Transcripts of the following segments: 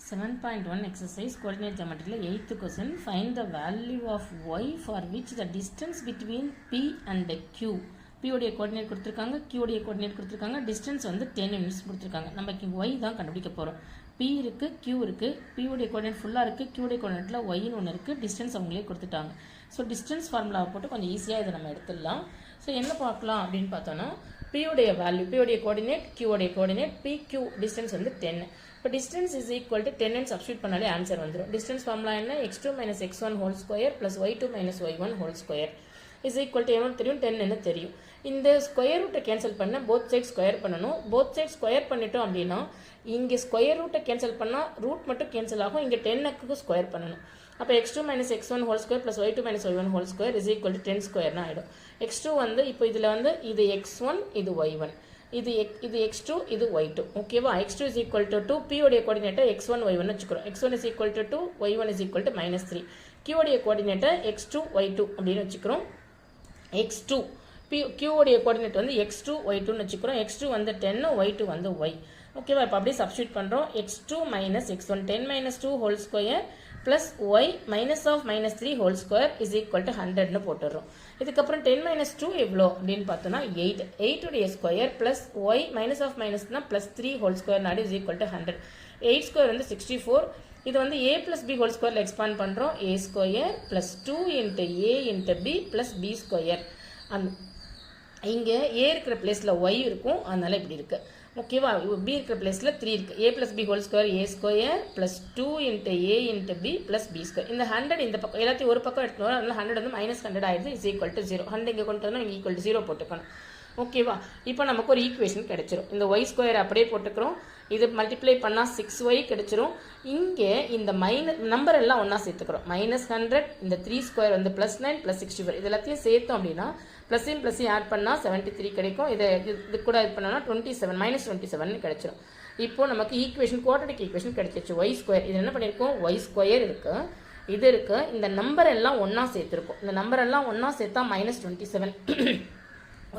7.1 exercise coordinate geometry 8th question. Find the value of y for which the distance between P and Q. P உடைய coordinate கொடுத்திருக்காங்க, Q உடைய coordinate கொடுத்திருக்காங்க, distance வந்து 10 units கொடுத்திருக்காங்க. நமக்கு y தான் கண்டுபிடிக்க போறோம். P இருக்கு, Q இருக்கு, P உடைய கோஆர்டினேட் ஃபுல்லா இருக்கு, Q உடைய கோஆர்டினேட்ல y ன்னு ஒன்னு இருக்கு, டிஸ்டன்ஸ் அவங்களே கொடுத்துட்டாங்க. சோ டிஸ்டன்ஸ் ஃபார்முலாவை போட்டு கொஞ்சம் ஈஸியா இத நம்ம எடுத்துடலாம். சோ என்ன பார்க்கலாம் அப்படினு பார்த்தோம்னா P உடைய வேல்யூ, P உடைய கோஆர்டினேட், Q உடைய கோஆர்டினேட், PQ டிஸ்டன்ஸ் வந்து 10. இப்போ distance is equal to 10 and substitute பண்ணாலே ஆன்சர் வந்துரும். distance ஃபார்முலா என்ன? x2 minus x1 whole square plus y2 minus y1 whole square is equal to என்ன தெரியும்? 10 என்ன தெரியும். இந்த ஸ்கொயர் ரூட்டை கேன்சல் பண்ண போத் சைட் ஸ்கொயர் பண்ணணும். போத் சைட் ஸ்கொயர் பண்ணிட்டோம் அப்படின்னா இங்கே ஸ்கொயர் ரூட்டை கேன்சல் பண்ணால் ரூட் மட்டும் கேன்சல் ஆகும். இங்கே 10க்கு ஸ்கொயர் பண்ணணும். அப்போ x2 minus x1 whole square plus y2 minus y1 whole square is equal to 10 ஸ்கொயர்னா ஆகிடும். x2 வந்து இப்போ இதில் வந்து இது x1 இது y1, இது x2 இது y2. ஓகேவா? x2 is equal to 2, p உடைய கோஆர்டினேட்டை x1 y1 வச்சுக்கிறோம். x1 is equal to 2, y1 is equal to -3. q உடைய கோஆர்டினேட்டை x2 y2 அப்படின்னு வச்சுக்கிறோம். x2 q உடைய கோஆர்டினேட் வந்து x2 y2 ன்னு வச்சுக்கிறோம். x2 வந்து 10, y2 வந்து y. ஓகேவா? இப்போ அப்படியே சப்ஸ்டிட்யூட் பண்றோம். x2 minus x1 10 minus 2 whole square plus y minus of -3 whole square is equal to 100 ன்னு போட்டுறோம். இதுக்கப்புறம் 10 minus 2 எவ்வளோ அப்படின்னு பார்த்தோம்னா 8. 8 உடைய square plus y minus of minusனா plus 3 whole square நாடு is equal to 100. 8 ஸ்கொயர் வந்து 64. இது வந்து a plus b whole square expand பண்றோம். a square plus 2 into a into b plus b square. இங்க a இருக்கிற பிளேஸ்ல y இருக்கும், அதனால இப்படி இருக்கு. ஓகேவா? b இருக்கிற பிளேஸ்ல 3 இருக்கு. a plus b whole square a square plus 2 into a into b plus b square. இந்த 100 இந்த பக்கம் எல்லாத்தையும் ஒரு பக்கம் எடுத்துட்டு வரோம். அதனால 100 வந்து -100 ஆயிடுது. is equal to 0. 100 இங்க கொண்டு வந்தா இங்க equal to 0 போட்டுக்கணும். ஓகேவா? இப்போ நமக்கு ஒரு ஈக்குவேஷன் கிடைச்சிரும். இந்த y ஸ்கொயர் அப்படியே போட்டுக்கிறோம். இது மல்டிப்ளை பண்ணா 6y கிடைச்சிரும். இங்கே இந்த நம்பர் எல்லாம் ஒண்ணா சேர்த்துக்கிறோம். -100 இந்த 3 ஸ்கொயர் வந்து +9 +64 இது எல்லாத்தையும் சேர்த்தோம் அப்படின்னா ++ ஆட் பண்ணா 73 கிடைக்கும். இது கூட ஆட் பண்ணா 27 -27 கிடைச்சிரும். இப்போ நமக்கு ஈக்குவேஷன் குவாட்ரடிக் ஈக்குவேஷன் கிடைச்சிருச்சு. y ஸ்கொயர் இது என்ன பண்ணிருக்கோம்? y ஸ்கொயர் இருக்கு, இது இருக்கு, இந்த நம்பர் எல்லாம் ஒண்ணா சேர்த்திருக்கோம். இந்த நம்பர் எல்லாம் ஒண்ணா சேர்த்தா -27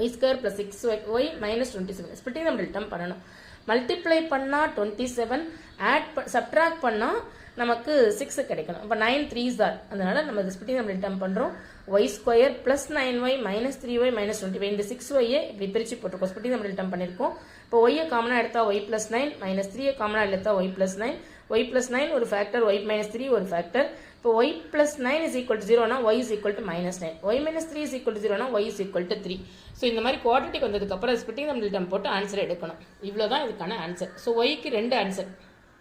y square plus 6y minus 27. Splitting நம்ம ரிட்டர்ன் பண்ணணும். மல்டிப்ளை பண்ணா 27, சப்ட்ராக்ட் பண்ணா நமக்கு 6 கிடைக்கணும். அப்ப 9 3s are. அதனால நம்ம ஸ்பிளிட்டிங் நம்ம ரிட்டர்ன் பண்றோம். y square plus 9y minus 3y minus 25. இந்த 6y இப்படி பிரிச்சு போட்டுருக்கோம். ஸ்பிளிட்டிங் நம்ம ரிட்டர்ன் பண்ணிருக்கோம். இப்போ y காமனா எடுத்தா y plus 9 minus 3 காமனா எடுத்தா y plus 9. y plus 9 ஒரு ஃபேக்டர், y minus 3 ஒரு ஃபேக்டர். இப்போ y plus 9 is equal to 0 னா y is equal to -9. y minus 3 is equal to 0 னா y is equal to 3. So இந்த மாதிரி குவாட்ரடிக் வந்ததுக்கு அப்புறம் ஸ்பிளிட்டிங் நம்ம ரிட்டர்ன் போட்டு ஆன்சர் எடுக்கணும். இவ்வளோதான் இதுக்கான ஆன்சர். So yக்கு 2 answer.